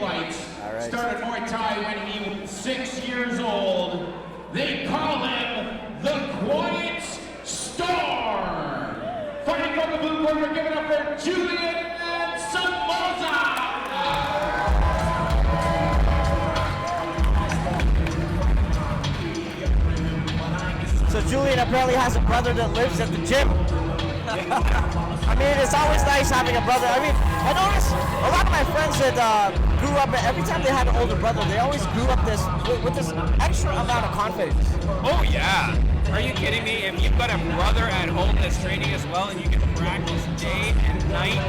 lights. Started Muay Thai when he was 6 years old. They call him the Quiet Storm. Fighting from the blue corner, give it up for Julian and Samoza. So Julian apparently has a brother that lives at the gym. I mean, it's always nice having a brother. I mean, I noticed a lot of my friends that grew up, every time they had an older brother, they always grew up with this extra amount of confidence. Oh yeah. Are you kidding me? If you've got a brother at home that's training as well and you can practice day and night,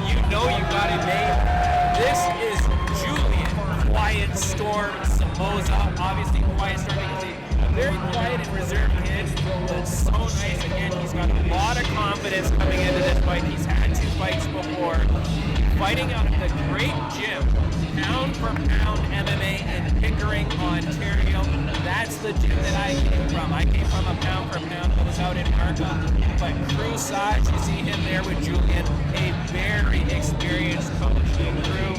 you know you got it made. This is Julian, Quiet Storm Samoza. Obviously Quiet Storm because he's a very quiet and reserved kid, but so nice. Again, he's got a lot of confidence coming into this fight. He's had 2 fights before. Fighting out of the great gym, pound for pound MMA in Pickering, Ontario. That's the gym that I came from. I came from a pound for pound. I was out in Arca. But Crew Saj, you see him there with Julian, a very experienced coaching crew.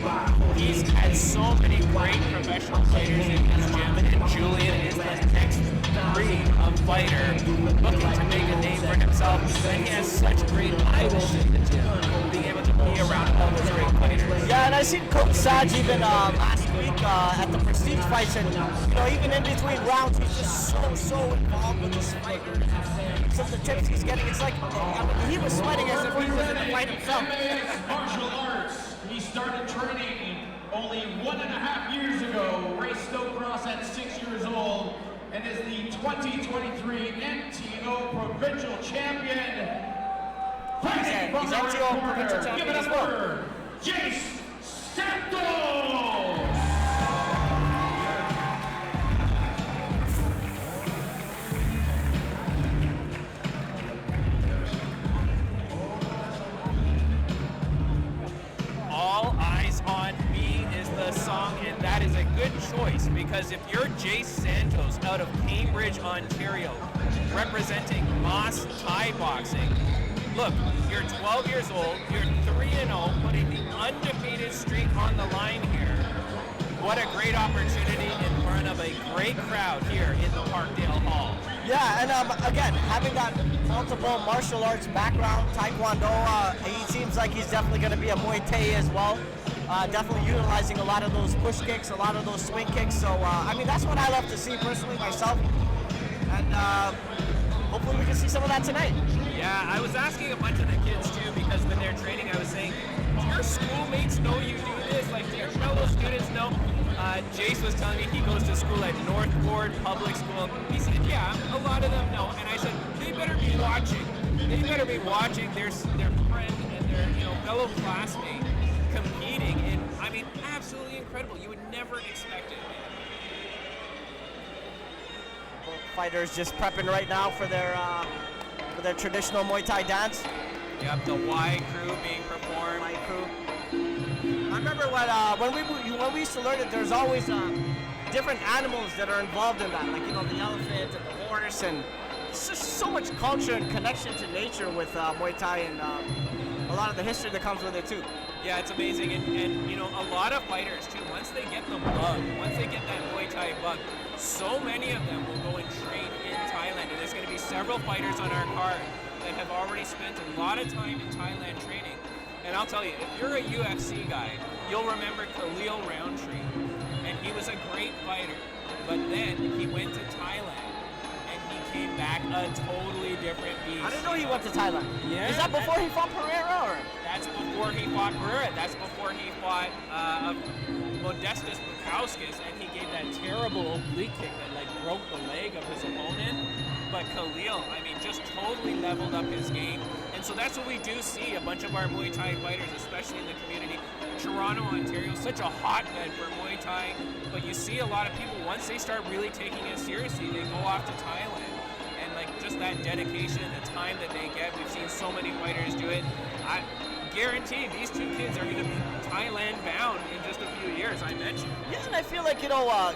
He's had so many great professional fighters in his gym, and Julian is the next breed of fighter looking to make a name for himself. And he has such great idols in the gym, being able to be around all those great fighters. Yeah, and I seen Coach Saj even last week at the Prestige fights, and you know, even in between rounds, he's just so involved with his fighters. Some of the tips he's getting, it's like, I mean, he was sweating as if he was in the fight himself. Martial arts. He started training only 1.5 years ago. Raced Snowcross at 6 years old, and is the 2023 NTO Provincial Champion. Fighting from the NTO Provincial corner, give it Champion up as well. for JACE Santos. All Eyes on Me is the song, and that is a good choice because if you're JACE Santos out of Cambridge, Ontario, representing Moss Thai Boxing, look, you're 12 years old, you're 3-0, putting the undefeated streak on the line here. What a great opportunity in front of a great crowd here in the Parkdale Hall. Yeah, and again, having that multiple martial arts background, Taekwondo, he seems like he's definitely going to be a Muay Thai as well. Definitely utilizing a lot of those push kicks, a lot of those swing kicks. So, I mean, that's what I love to see personally myself. And hopefully we can see some of that tonight. Yeah, I was asking a bunch of the kids too because when they're training, I was saying, do your schoolmates know you do this? Like, do your fellow students know? Jace was telling me he goes to school at North Ward Public School. He said, yeah, a lot of them know. And I said, they better be watching. They better be watching their friend and their fellow classmate competing. And I mean, absolutely incredible. You would never expect it, man. Both fighters just prepping right now for their traditional Muay Thai dance. Yep, the Y crew being performed. Y crew. I remember when we used to learn it, there's always different animals that are involved in that, like the elephant and the horse, and it's just so much culture and connection to nature with Muay Thai and a lot of the history that comes with it too. Yeah, it's amazing, and a lot of fighters too, once they get the bug, once they get that Muay Thai bug, so many of them will go and train in Thailand, and there's going to be several fighters on our card that have already spent a lot of time in Thailand training. And I'll tell you, if you're a UFC guy, you'll remember Khalil Roundtree, and he was a great fighter, but then he went to Thailand, and he came back a totally different beast. I didn't know he went to Thailand. Yeah. Is that before he fought Pereira, or? That's before he fought Pereira. That's before he fought Modestus Bukauskas, and he gave that terrible oblique kick that broke the leg of his opponent. But Khalil, I mean, just totally leveled up his game. And so that's what we do see, a bunch of our Muay Thai fighters, especially in the community. Toronto, Ontario, such a hotbed for Muay Thai. But you see a lot of people, once they start really taking it seriously, they go off to Thailand. And just that dedication and the time that they get, we've seen so many fighters do it. I guarantee these two kids are going to be Thailand bound in just a few years, I mentioned. Yeah, and I feel like,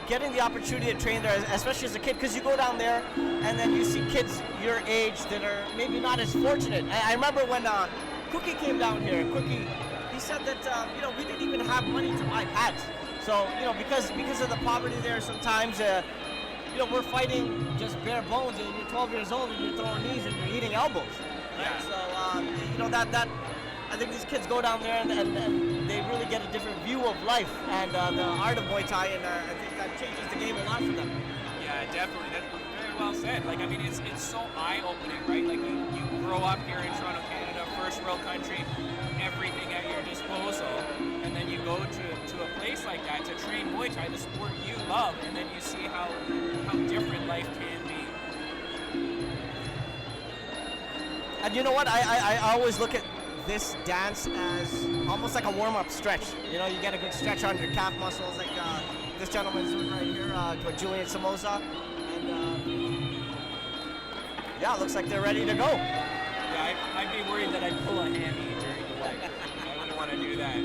getting the opportunity to train there, especially as a kid, because you go down there and then you see kids your age that are maybe not as fortunate. I remember when Cookie came down here, he said that, we didn't even have money to buy pads. So, because of the poverty there, sometimes, we're fighting just bare bones, and you're 12 years old, and you're throwing knees, and you're eating elbows. Right? Yeah. So, that I think these kids go down there, and they really get a different view of life and the art of Muay Thai, and I think that changes the game a lot for them. Yeah, definitely. That's very well said. Like, I mean, it's so eye-opening, right? Like, you grow up here in Toronto, Canada, first world country, everything at your disposal, and then you go to a place like that to train Muay Thai, the sport you love, and then you see how different life can be. And you know what? I always look at this dance as almost like a warm-up stretch. You get a good stretch on your calf muscles, like this gentleman's doing right here, with Julian Somoza. And yeah, it looks like they're ready to go. Yeah, I'd be worried that I'd pull a hammy during the leg. I wouldn't want to do that.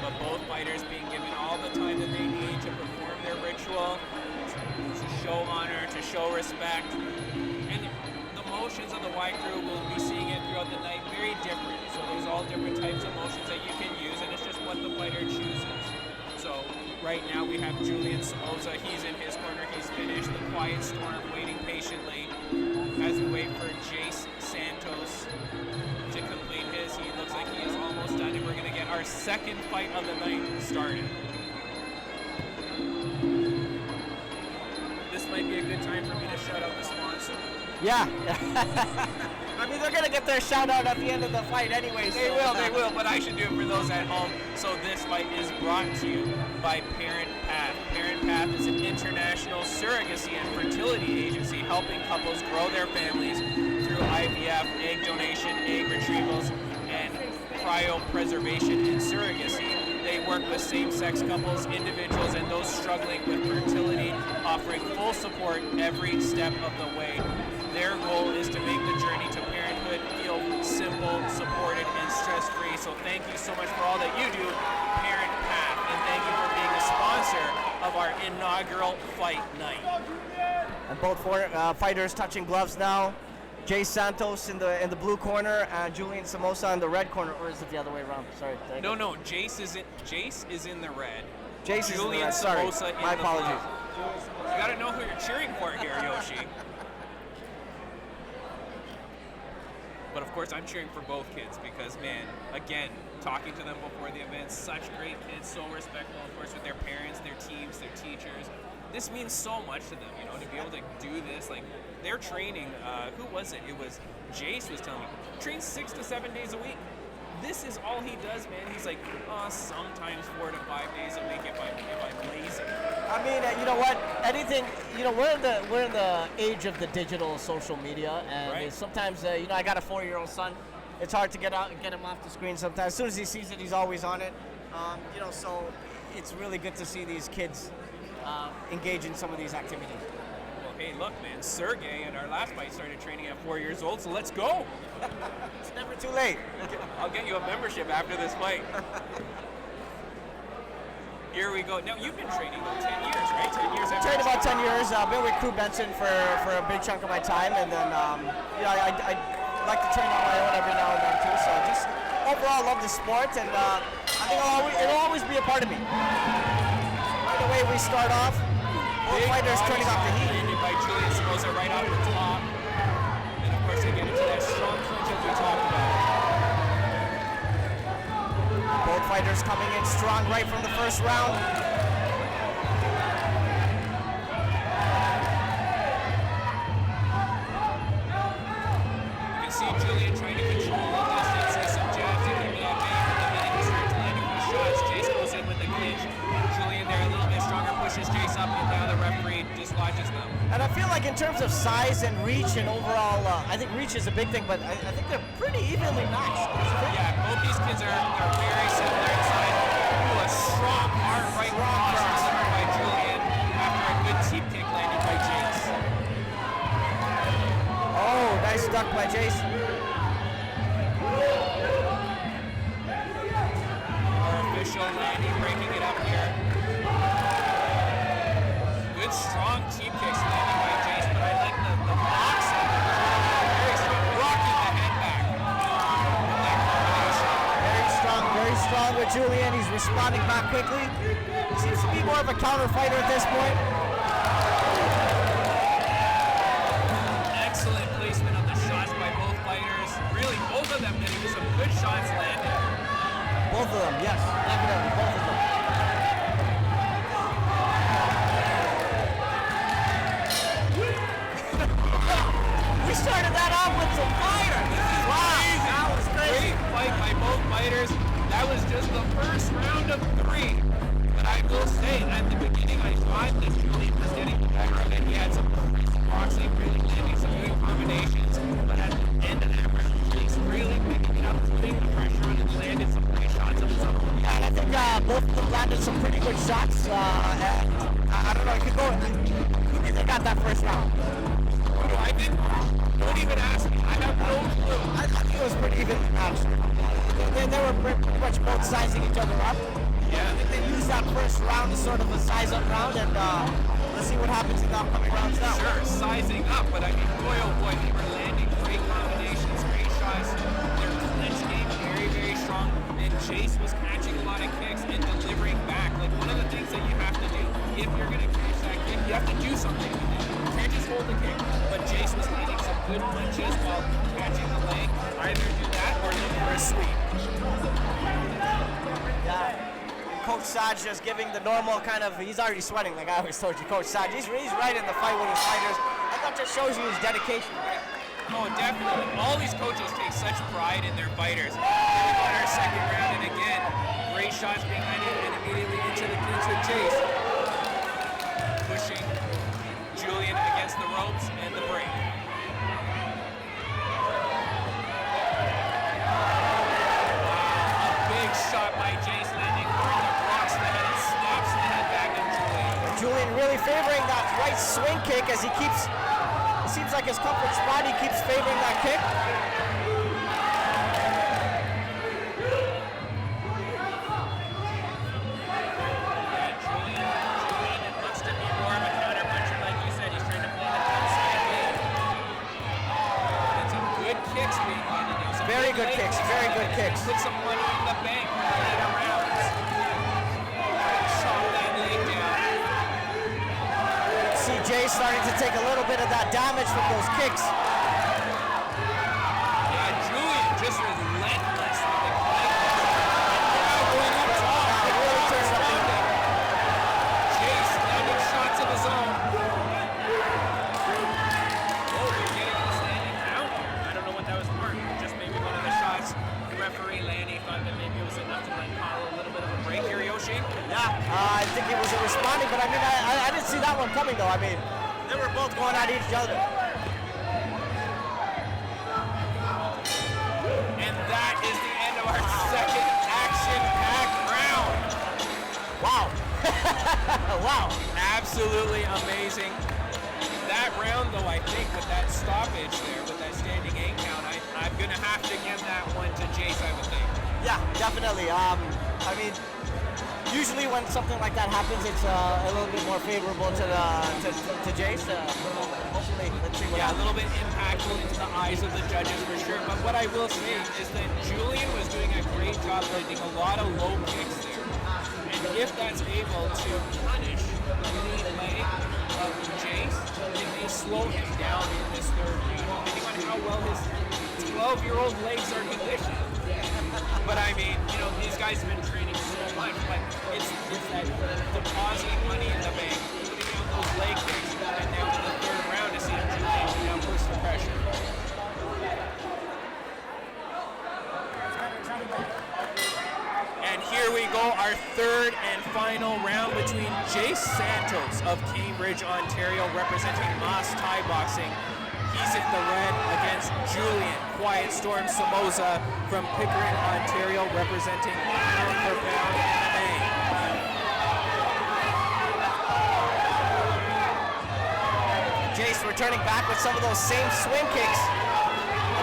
But both fighters being given all the time that they need to perform their ritual, to show honor, to show respect. And the motions of the Y crew, will be seeing it throughout the night, very different. So there's all different types of motions that you can use, and it's just what the fighter chooses. So right now we have Julian Somoza. He's in his corner. He's finished. The Quiet Storm waiting patiently as we wait for Jace Santos to complete his. He looks like he is almost done, and we're going to get our second fight of the night started. This might be a good time for me to shout out the sponsor. Yeah. I mean, they're going to get their shout out at the end of the fight anyway. They will, but I should do it for those at home. So this fight is brought to you by Parent Path. Parent Path is an international surrogacy and fertility agency helping couples grow their families through IVF, egg donation, egg retrievals, and cryopreservation and surrogacy. They work with same-sex couples, individuals, and those struggling with fertility, offering full support every step of the way. Their goal is to make the journey to parenthood feel simple, supported, and stress-free. So thank you so much for all that you do, Parent Path, and thank you for being a sponsor of our inaugural fight night. And both fighters touching gloves now. Jace Santos in the blue corner and Julian Somoza in the red corner, or is it the other way around? Sorry. No, Jace is in the red. Jace is in the Julian red. Sorry. Somoza in My the apologies. blue. You gotta know who you're cheering for here, Yoshi. But of course, I'm cheering for both kids because, man, again, talking to them before the event, such great kids, so respectful, of course, with their parents, their teams, their teachers. This means so much to them, to be able to do this. Like, they're training, who was it? It was Jace was telling me, trains 6 to 7 days a week. This is all he does, man. He's like, sometimes 4 to 5 days a week if I'm lazy. I mean, you know what? Anything, we're in the age of the digital social media, and Right. sometimes, I got a 4-year-old son. It's hard to get him off the screen sometimes. As soon as he sees it, he's always on it. So it's really good to see these kids engage in some of these activities. Well, hey, look, man, Sergey at our last fight started training at 4 years old, so let's go. It's never too late. I'll get you a membership after this fight. Here we go. Now, you've been training about 10 years, right? 10 years after. Trained about 10 years. I've been with Crew Benson for a big chunk of my time, and then I like to train on my own every now and then too. So just overall love the sport, and I think it'll always be a part of me. Right away we start off. Both fighters turning up the heat. Landed by Julian Somoza right off the top, and of course they get into that strong clinch as we talked about. Both fighters coming in strong right from the first round. You can see Julian trying to control the distance. There's some jabs to keep it at bay. The minute he starts landing these shots, Jace goes in with the clinch. Julian there a little bit stronger, pushes Jace up, and now the referee dislodges them. And I feel like in terms of size and reach and overall, I think reach is a big thing, but I think they're pretty evenly matched. Yeah, both these kids are very similar inside. Ooh, a strong hard right cross delivered by Julian after a good teep kick landed by Jace. Oh, nice duck by Jace. Our official landing, breaking it up here. Good strong teep kicks landed by Jace, but I like the boxing. Very strong, rocking the head back. That combination. Very strong with Julian. He's responding back quickly. He seems to be more of a counter fighter at this point. Excellent placement of the shots by both fighters. Really, both of them getting some good shots landed. Both of them, yes, definitely, both of them. We started that off with some fire. Wow, that was crazy. Great fight by both fighters. That was just the first round of 3. But I will say, at the beginning, I thought that Julian was getting the better of it. He had some boxing, really landing some good combinations. But at the end of that round, he's really picking it up, putting the pressure on, and landed some great shots of his own. Yeah, and I think both of them landed some pretty good shots. And I don't know, you could go. Who do you think got that first round? I think, don't even ask me. I have no clue. I thought it was pretty even, actually. They were pretty much both sizing each other up. Yeah. I think they used that first round as sort of a size-up round, and let's see what happens in the upcoming rounds now. Sure, sizing up, but I mean, boy, oh boy, they were landing great combinations, great shots. Their clinch game very, very strong, and Jace was catching a lot of kicks and delivering back. Like, one of the things that you have to do, if you're going to catch that kick, you have to do something with it. You can't just hold the kick, but Jace was landing some good punches while catching the leg. Either do that or look for a sweep. Yeah. Coach Saj just giving the normal kind of, he's already sweating like I always told you, Coach Saj. He's right in the fight with his fighters. I thought that shows you his dedication. Oh, definitely. All these coaches take such pride in their fighters. Here we go in our second round, and again, great shots being landed and immediately into the clinch with Jace. Pushing Julian against the ropes and the break. A big shot by Jace landing where the blocks the head and snaps the head back in Julian. Julian really favoring that right swing kick as he keeps, it seems like his comfort spot, he keeps favoring that kick. Very good kicks, very good kicks. Put some money in the bank for later rounds. Shot that leg down. See Jay starting to take a little bit of that damage from those kicks. Yeah, Julian just relentless with the clinch. Now going up top. It really turns up the Jace landing shots of his own. Oh, they're getting the standing count. I don't know what that was for. Just maybe one of the shots. Referee Lanny thought that maybe it was enough to let Kyle a little bit of a break here, Yoshi. Yeah, I think it was a responding, but I mean, I didn't see that one coming though. I mean, they were both going at each other. And that is the end of our second action-packed round. Wow. Wow. Absolutely amazing. That round, though, I think with that stoppage there, with that standing 8 count, I'm going to have to give that one to Jace, I would think. Yeah, definitely. I mean, usually when something like that happens, it's a little bit more favorable to Jace. Hopefully, let's see what Yeah, a happens. little bit impactful into the eyes of the judges for sure. But what I will say is that Julian was doing a great job landing a lot of low kicks there. And if that's able to punish the lead leg of Jace, it may slow him down in this third round, depending on how well his 12-year-old legs are conditioned. But I mean, you know, these guys have been training so much, but it's that depositing money in the bank, putting out those leg kicks, and now in the third round to see if Julian can push the pressure. And here we go, our third and final round between Jace Santos of Cambridge, Ontario, representing Moss Thai Boxing. He's in the red against Julian Quiet Storm Somoza from Pickering, Ontario, representing pound for pound MMA. Jace returning back with some of those same swing kicks.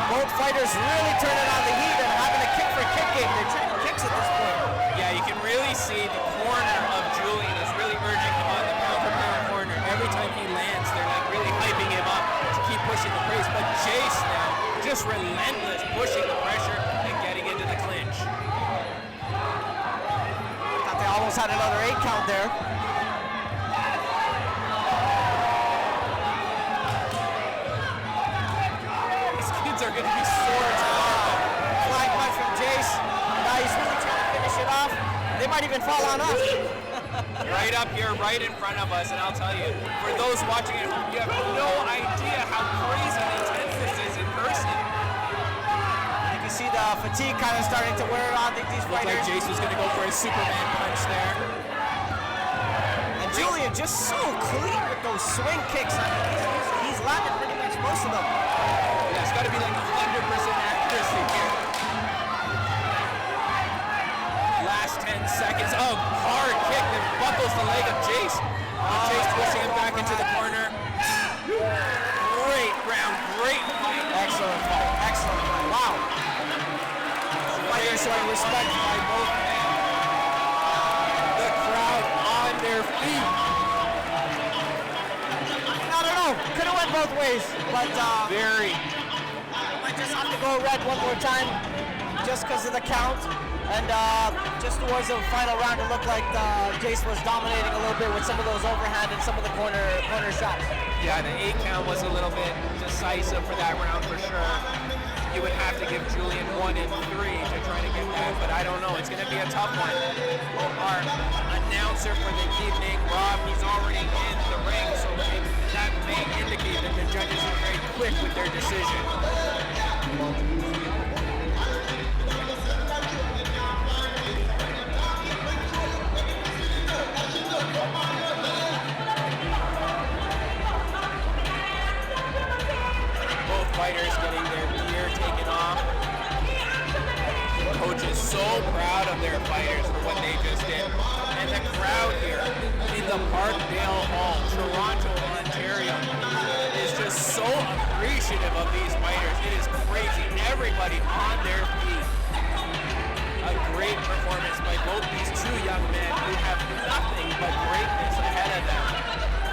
Both fighters really turning on the heat and having a kick for kick game. They're trading kicks at this point. Yeah, you can really see the corner of Julian is really urging him on the pound for pound corner. Every time he lands, they're like really hyping him up to keep pushing the pace. But Jace now, just relentless, pushing the pressure and getting into the clinch. almost had another 8 count there. These kids are going to be sore tomorrow. Flying punch from Jace. He's really trying to finish it off. They might even fall on us. Right up here, right in front of us, and I'll tell you, for those watching at home, you have no idea how crazy intense this is in person. You can see the fatigue kind of starting to wear on these Looks fighters. like Jace was going to go for a Superman punch there. And Julian just so clean with those swing kicks. I mean, he's landed pretty much most of them. Yeah, it's got to be like 100% accuracy here. Last 10 seconds. Oh, hard kick that buckles the leg of Jace. Jace pushing him back into the corner. Great round, great fight. Excellent fight. Excellent fight. Wow. Fighters showing respect by both men. The crowd on their feet. I don't know. Could have went both ways, but Very. might just have to go red one more time, just because of the count. And just towards the final round, it looked like Jace was dominating a little bit with some of those overhand and some of the corner shots. Yeah, the 8 count was a little bit decisive for that round for sure. You would have to give Julian 1 and 3 to try to get that, but I don't know. It's going to be a tough one. Our announcer for the evening, Rob, he's already in the ring, so that may indicate that the judges are very quick with their decision. Both fighters getting their gear taken off. Coach is so proud of their fighters for what they just did. And the crowd here in the Parkdale Hall, Toronto, Ontario, is just so appreciative of these fighters. It is crazy. Everybody on their feet. A great performance by both these two young men who have nothing but greatness ahead of them.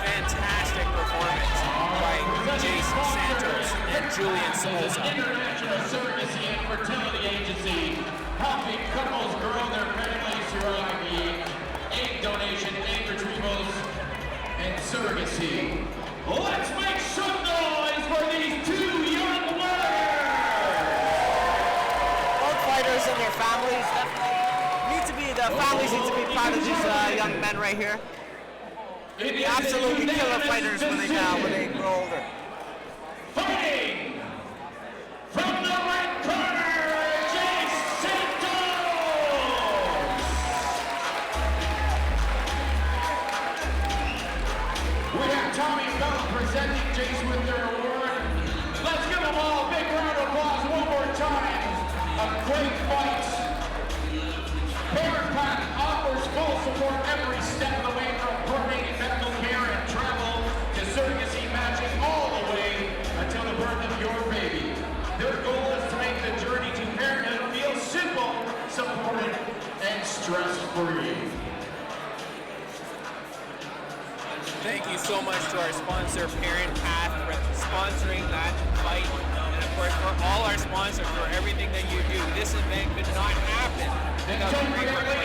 Fantastic performance by Jace Santos and Julian Souza. International Surrogacy and Fertility Agency, helping couples grow their families through IVF, egg donation, egg retrievals, and surrogacy. Let's make some noise for these two young warriors! Both fighters and their families the families need to be proud of these young men right here. Absolutely killer fighters when they grow older. Fighting from the right corner, JACE Santos! We have Tommy Bell presenting JACE with their award. Let's give them all a big round of applause one more time. A great fight. Parent Pack offers full support every step of the way from coordinated medical care and travel to surrogacy matching all the way until the birth of your baby. Their goal is to make the journey to parenthood feel simple, supported, and stress-free. Thank you so much to our sponsor, Parent Path, for sponsoring that fight. And of course, for all our sponsors for everything that you do. This event could not happen without the great work of